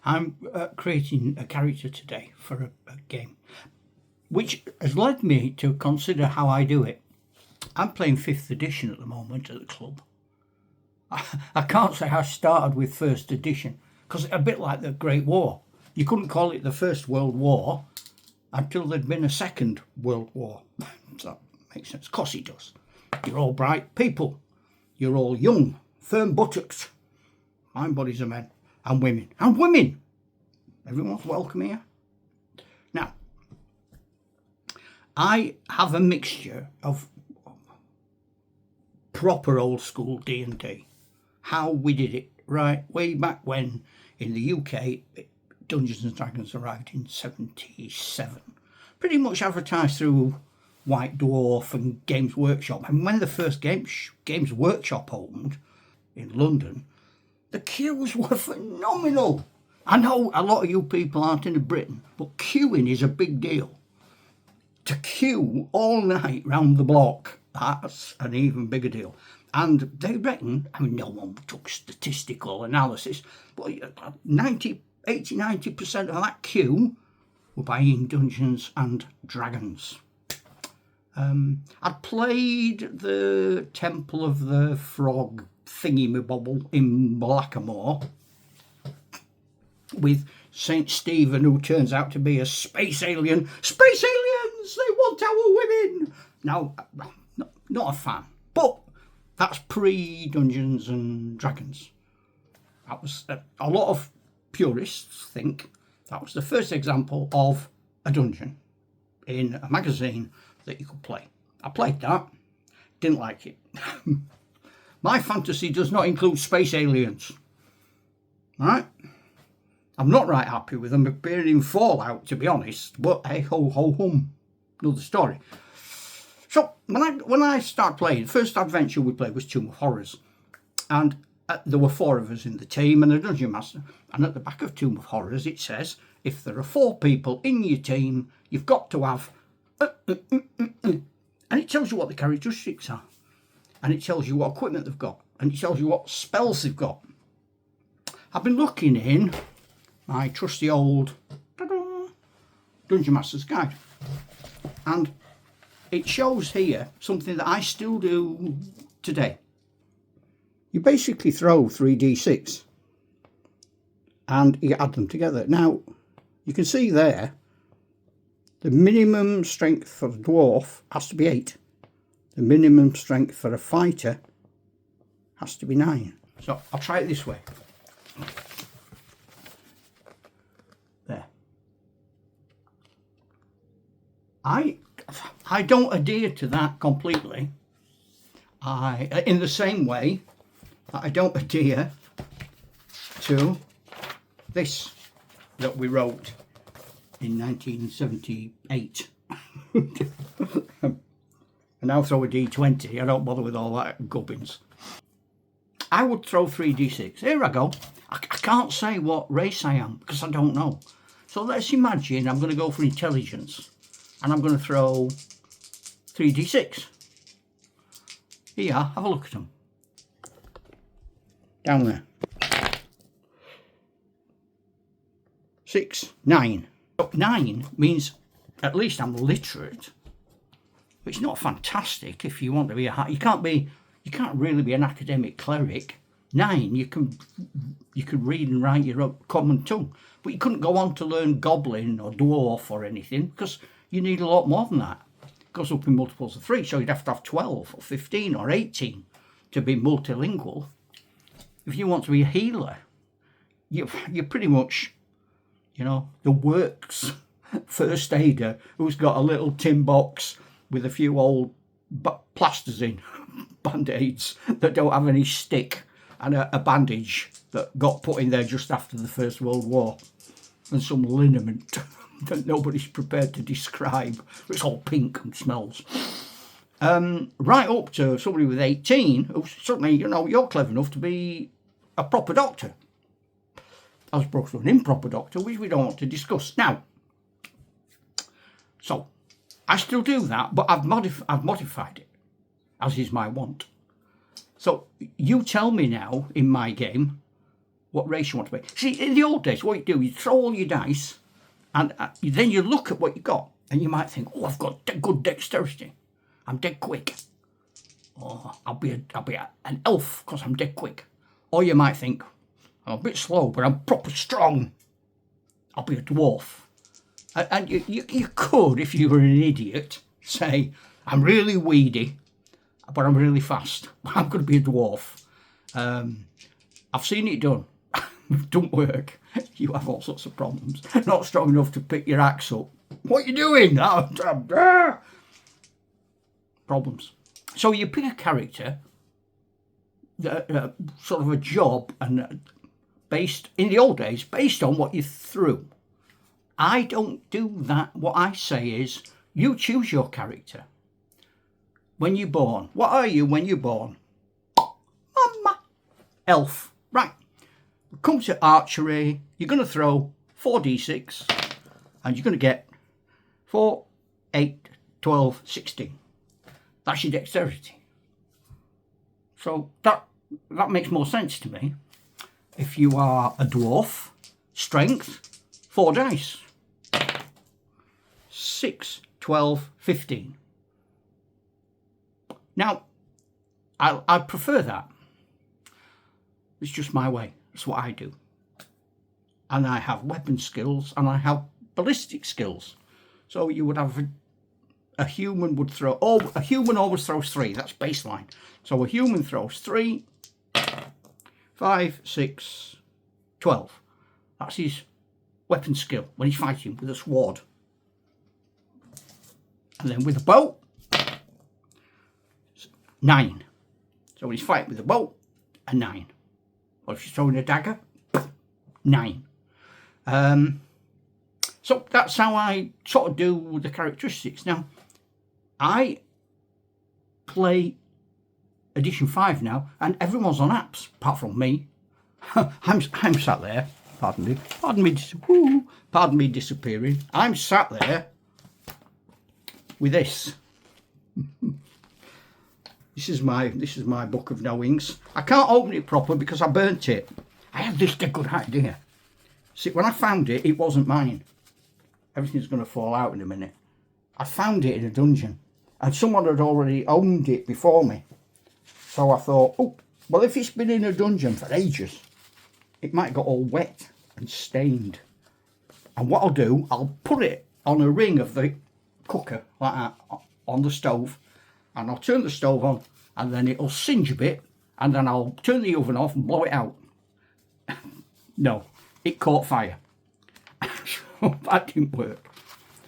I'm creating a character today for a game, which has led me to consider how I do it. I'm playing 5th edition at the moment at the club. I can't say I started with 1st edition, because it's a bit like the Great War. You couldn't call it the First World War until there'd been a Second World War. So that makes sense. Of course it does. You're all bright people. You're all young, firm buttocks. My bodies are men and women. And women! Everyone's welcome here. Now, I have a mixture of proper old school D&D. How we did it right way back when in the UK Dungeons and Dragons arrived in 77. Pretty much advertised through White Dwarf and Games Workshop. And when the first Games Workshop opened in London, the queues were phenomenal. I know a lot of you people aren't in Britain, but queuing is a big deal. To queue all night round the block, that's an even bigger deal. And they reckon, I mean, no one took statistical analysis, but 80-90% of that queue were buying Dungeons and Dragons. I'd played the Temple of the Frog thingy-mabobble in Blackamoor with St. Stephen, who turns out to be a space alien. Space aliens! They want our women! Now, not a fan, but that's pre-Dungeons and Dragons. That was a lot of purists think that was the first example of a dungeon in a magazine that you could play. I played that, didn't like it. My fantasy does not include space aliens. All right? I'm not right happy with them appearing in Fallout, to be honest, but hey ho ho hum, another story. So when I start playing, the first adventure we played was Tomb of Horrors, and there were 4 of us in the team and a dungeon master. And at the back of Tomb of Horrors it says, if there are 4 people in your team, you've got to have and it tells you what the characteristics are, and it tells you what equipment they've got, and it tells you what spells they've got. I've been looking in my trusty old Dungeon Master's Guide, and it shows here something that I still do today. You basically throw 3d6 and you add them together. Now, you can see there, the minimum strength for a dwarf has to be 8. The minimum strength for a fighter has to be 9. So I'll try it this way. There. I don't adhere to that completely. In the same way that I don't adhere to this that we wrote in 1978. And now throw a d20. I don't bother with all that gubbins. I would throw 3d6. Here I go. I can't say what race I am because I don't know. So let's imagine I'm going to go for intelligence, and I'm going to throw 3d6. Here, have a look at them. Down there. 6, 9. 9 means at least I'm literate, which is not fantastic if you want to be you can't really be an academic cleric. 9, you can read and write your own common tongue, but you couldn't go on to learn goblin or dwarf or anything because you need a lot more than that. It goes up in multiples of 3, so you'd have to have 12 or 15 or 18 to be multilingual. If you want to be a healer, you're pretty much, the works first aider who's got a little tin box with a few old plasters in, band-aids that don't have any stick, and a bandage that got put in there just after the First World War, and some liniment that nobody's prepared to describe. It's all pink and smells. Right up to somebody with 18 who suddenly, you're clever enough to be a proper doctor, as opposed to an improper doctor, which we don't want to discuss now. So I still do that, but I've modified it, as is my wont. So you tell me now in my game what race you want to be. See, in the old days, what you do, you throw all your dice, and then you look at what you got, and you might think, oh, I've got good dexterity. I'm dead quick. Or I'll be an elf because I'm dead quick. Or you might think, I'm a bit slow, but I'm proper strong. I'll be a dwarf. And you could, if you were an idiot, say, I'm really weedy, but I'm really fast. I'm going to be a dwarf. I've seen it done. It don't work. You have all sorts of problems. Not strong enough to pick your axe up. What are you doing? Problems. So you pick a character, sort of a job, and based, in the old days, based on what you threw. I don't do that. What I say is, you choose your character. When you're born. What are you when you're born? Mama. Elf. Right. Come to archery. You're going to throw 4d6. And you're going to get 4, 8, 12, 16. That's your dexterity. So that makes more sense to me. If you are a dwarf, strength, 4 dice. 6, 12, 15. Now, I prefer that. It's just my way. It's what I do. And I have weapon skills and I have ballistic skills. So you would have a human would throw, a human always throws 3. That's baseline. So a human throws 3, 5, 6, 12. That's his weapon skill when he's fighting with a sword. And then with a bow, 9. So when he's fighting with a bow, a 9. Or if you're throwing a dagger, 9. So that's how I sort of do the characteristics. Now, I play edition 5 now, and everyone's on apps, apart from me. I'm sat there, pardon me disappearing. I'm sat there with this. This is my book of knowings. I can't open it proper because I burnt it. I had this good idea. See, when I found it, it wasn't mine. Everything's going to fall out in a minute. I found it in a dungeon, and someone had already owned it before me. So I thought, oh, well, if it's been in a dungeon for ages, it might got all wet and stained. And what I'll do, I'll put it on a ring of the cooker, like that, on the stove, and I'll turn the stove on, and then it'll singe a bit, and then I'll turn the oven off and blow it out. No, it caught fire. That didn't work.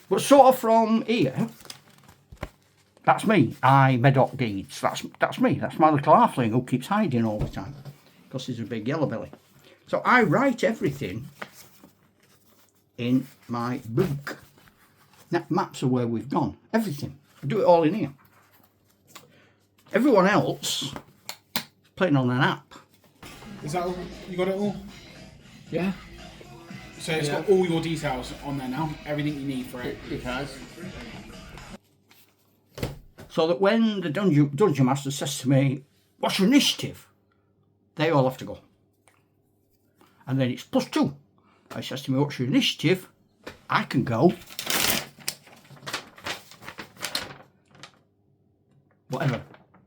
But sort of from here, that's me. I Medoc Deeds. That's me. That's my little halfling who keeps hiding all the time because he's a big yellow belly. So I write everything in my book. Maps of where we've gone. Everything. I do it all in here. Everyone else is playing on an app. Is that all? You got it all? Yeah. So it's got all your details on there now. Everything you need for it. It has. So that when the dungeon master says to me, what's your initiative? They all have to go. And then it's +2. He says to me, what's your initiative? I can go. Whatever.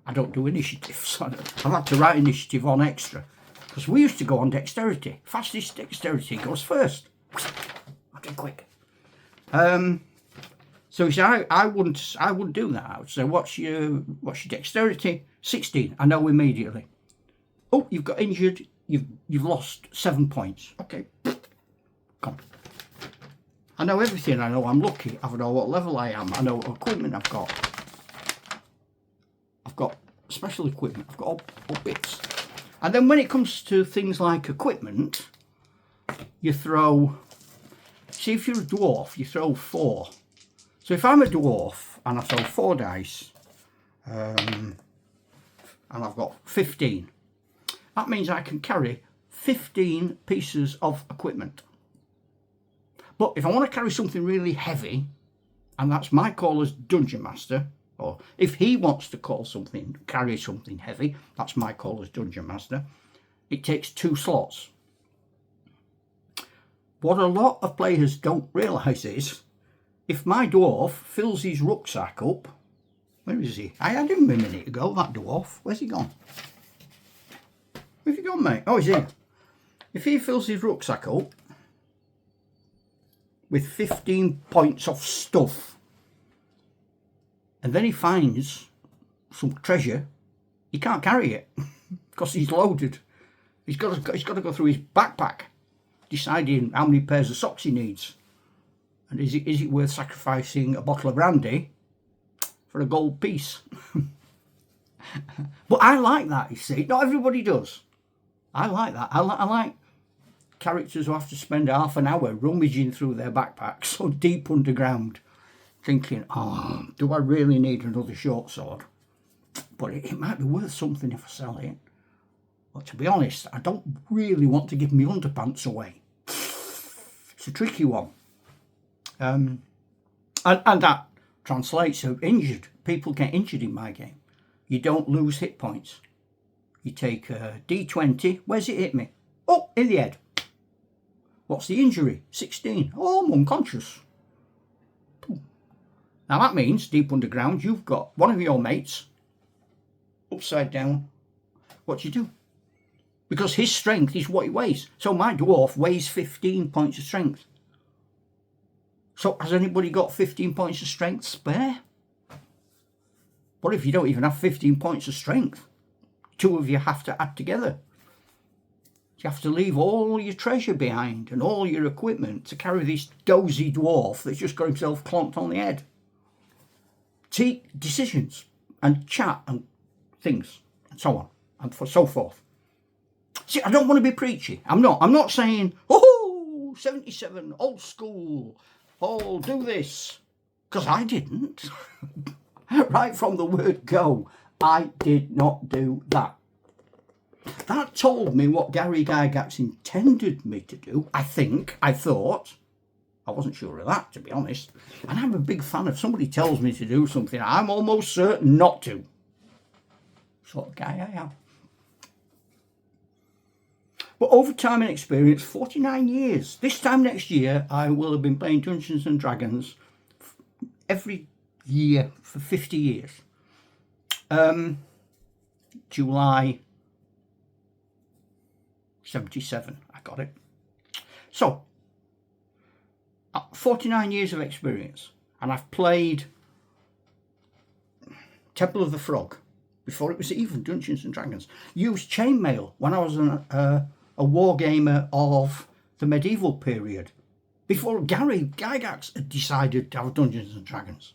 I don't do initiative. So I've had to write initiative on extra. Because we used to go on dexterity. Fastest dexterity goes first. Okay, quick. So he said, I wouldn't do that. I would say, what's your dexterity? 16. I know immediately. Oh, you've got injured. You've lost 7 points. Okay. Come. I know everything. I know I'm lucky. I know what level I am. I know what equipment I've got. I've got special equipment. I've got all bits. And then when it comes to things like equipment, you throw... See, if you're a dwarf, you throw 4. So if I'm a dwarf and I throw 4 dice, and I've got 15, that means I can carry 15 pieces of equipment. But if I want to carry something really heavy, and that's my call as Dungeon Master, or if he wants to carry something heavy, that's my call as Dungeon Master, it takes 2 slots. what a lot of players don't realise is, if my dwarf fills his rucksack up, where is he? I had him a minute ago, that dwarf. Where's he gone? Where's he gone, mate? Oh, he's here. If he fills his rucksack up with 15 points of stuff, and then he finds some treasure, he can't carry it because he's loaded. He's got to go through his backpack, deciding how many pairs of socks he needs. And is it worth sacrificing a bottle of brandy for a gold piece? But I like that, you see. Not everybody does. I like that. I like characters who have to spend half an hour rummaging through their backpacks so deep underground, thinking, oh, do I really need another short sword? But it might be worth something if I sell it. But to be honest, I don't really want to give my underpants away. It's a tricky one. And that translates to injured. People get injured in my game. You don't lose hit points. You take a D20. Where's it hit me? Oh, in the head. What's the injury? 16. Oh, I'm unconscious. Now that means, deep underground, you've got one of your mates upside down. What do you do? Because his strength is what he weighs. So my dwarf weighs 15 points of strength. So has anybody got 15 points of strength spare? What if you don't even have 15 points of strength? Two of you have to add together. You have to leave all your treasure behind and all your equipment to carry this dozy dwarf that's just got himself clonked on the head. Take decisions and chat and things and so on and so forth. See, I don't want to be preachy. I'm not saying, oh, 77, old school, oh, do this. Because I didn't. Right from the word go, I did not do that. That told me what Gary Gygax intended me to do, I thought. I wasn't sure of that, to be honest. And I'm a big fan. If somebody tells me to do something, I'm almost certain not to. Sort of guy I am. But over time and experience, 49 years. This time next year, I will have been playing Dungeons and Dragons every year for 50 years. July 77, I got it. So, 49 years of experience, and I've played Temple of the Frog before it was even Dungeons and Dragons. Used chainmail when I was a war gamer of the medieval period, before Gary Gygax had decided to have Dungeons and Dragons.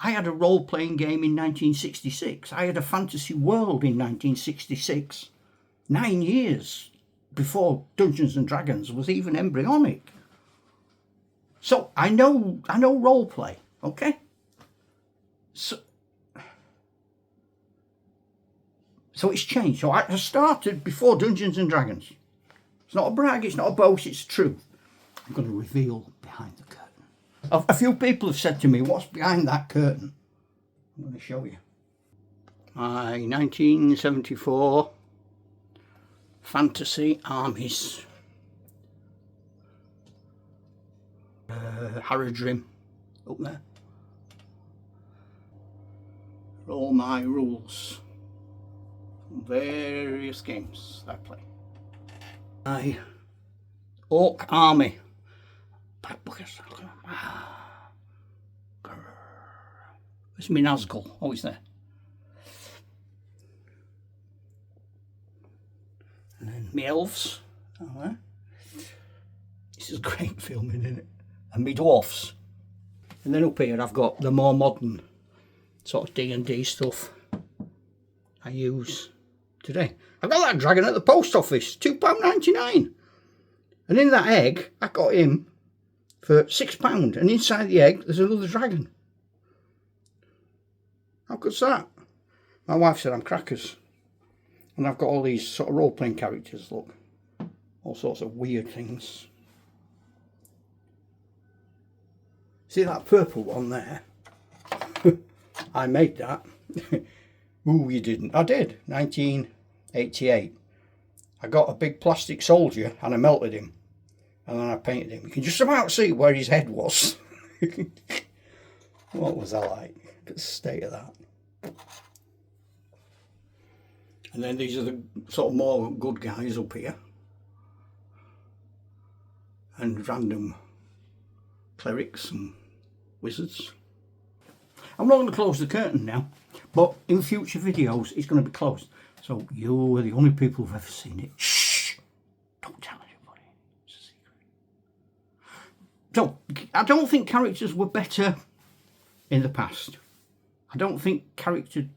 I had a role-playing game in 1966. I had a fantasy world in 1966. 9 years before Dungeons and Dragons was even embryonic. So I know role play, okay? So it's changed. So I started before Dungeons and Dragons. It's not a brag, it's not a boast, it's true. I'm going to reveal behind the curtain. A few people have said to me, what's behind that curtain? I'm going to show you. My 1974 Fantasy Armies. Haradrim up there. All my rules from various games I play. My Orc Army. Black Buckets. Where's my Nazgul? Oh, he's there. And then my elves. Oh, there. This is great filming, isn't it? And my dwarfs. And then up here I've got the more modern sort of D&D stuff I use today. I've got that dragon at the post office, £2.99. And in that egg, I got him for £6. And inside the egg, there's another dragon. How good's that? My wife said I'm crackers. And I've got all these sort of role-playing characters, look. All sorts of weird things. See that purple one there? I made that. Ooh, you didn't. I did. 1988. I got a big plastic soldier and I melted him. And then I painted him. You can just about see where his head was. What was that like? Look at the state of that. And then these are the sort of more good guys up here. And random clerics and wizards. I'm not going to close the curtain now, but in future videos it's going to be closed. So you are the only people who've ever seen it. Shh! Don't tell anybody. It's a secret. So, I don't think characters were better in the past. I don't think character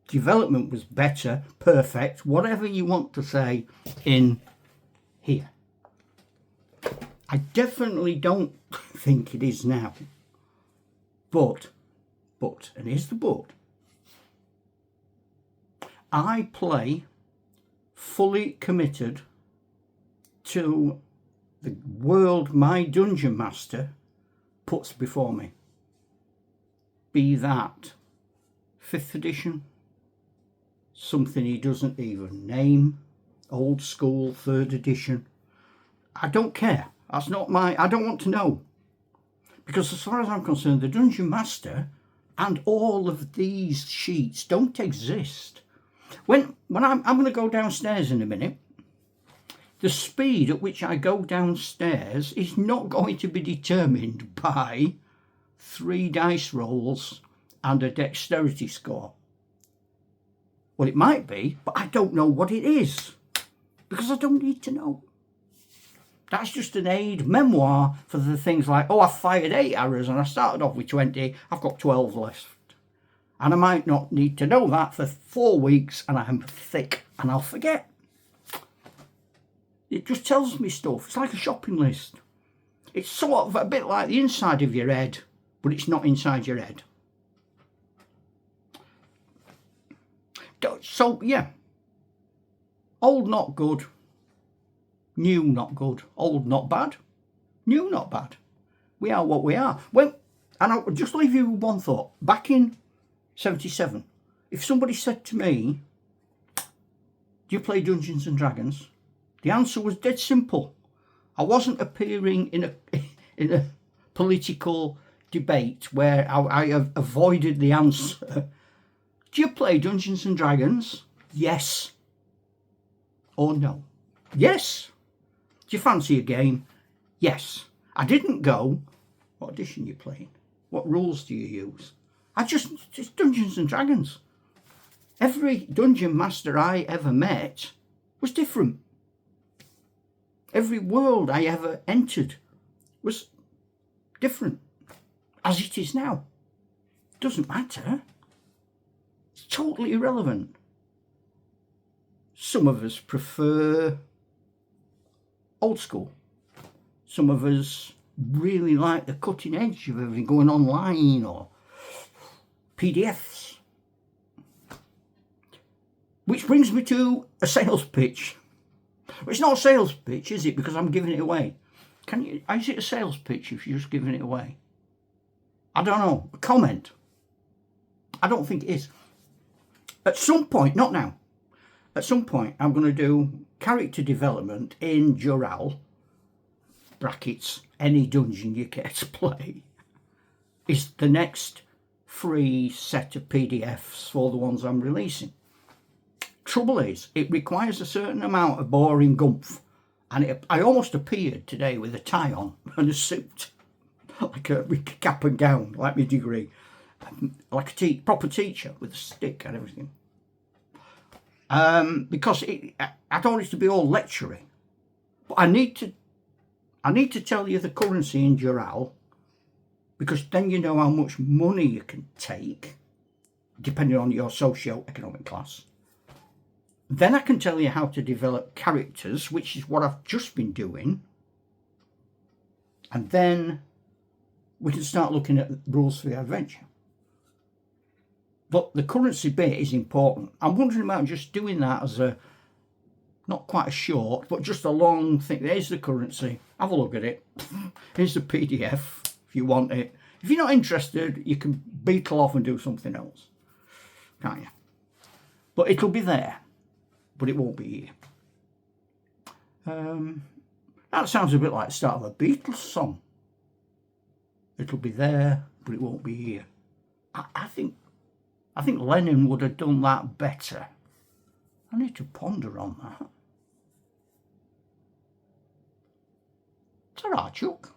development was better, perfect, whatever you want to say in here. I definitely don't think it is now. But, and here's the but, I play fully committed to the world my dungeon master puts before me. Be that 5th edition, something he doesn't even name, old school 3rd edition. I don't care. That's not my, I don't want to know. Because as far as I'm concerned, the dungeon master and all of these sheets don't exist. When I'm going to go downstairs in a minute, the speed at which I go downstairs is not going to be determined by 3 dice rolls and a dexterity score. Well, it might be, but I don't know what it is because I don't need to know. That's just an aid memoir for the things like, oh, I fired 8 arrows and I started off with 20, I've got 12 left. And I might not need to know that for 4 weeks and I'm thick and I'll forget. It just tells me stuff. It's like a shopping list. It's sort of a bit like the inside of your head, but it's not inside your head. So, yeah. Old, not good. New, not good. Old, not bad. New, not bad. We are what we are. Well, and I'll just leave you with one thought. Back in 77, if somebody said to me, do you play Dungeons and Dragons? The answer was dead simple. I wasn't appearing in a political debate where I avoided the answer. Do you play Dungeons and Dragons? Yes or no? Yes. Do you fancy a game? Yes. I didn't go, what edition are you playing? What rules do you use? It's Dungeons and Dragons. Every dungeon master I ever met was different. Every world I ever entered was different, as it is now. Doesn't matter. It's totally irrelevant. Some of us prefer old school. Some of us really like the cutting edge of everything going online or PDFs. Which brings me to a sales pitch. Well, it's not a sales pitch, is it? Because I'm giving it away. Is it a sales pitch if you're just giving it away? I don't know. A comment. I don't think it is. At some point, not now, at some point I'm going to do character development in Dural, brackets, any dungeon you care to play, is the next free set of PDFs for the ones I'm releasing. Trouble is, it requires a certain amount of boring gumph, and I almost appeared today with a tie on and a suit, like a cap and gown, like my degree, like a proper teacher with a stick and everything. Because I don't want it to be all lecturing, but I need to tell you the currency in Dural, because then you know how much money you can take, depending on your socio-economic class. Then I can tell you how to develop characters, which is what I've just been doing. And then we can start looking at rules for the adventure. But the currency bit is important. I'm wondering about just doing that as not quite a short, but just a long thing. There's the currency. Have a look at it. Here's the PDF if you want it. If you're not interested, you can beetle off and do something else. Can't you? But it'll be there. But it won't be here. That sounds a bit like the start of a Beatles song. It'll be there, but it won't be here. I think Lennon would have done that better. I need to ponder on that. It's all right, Chuck.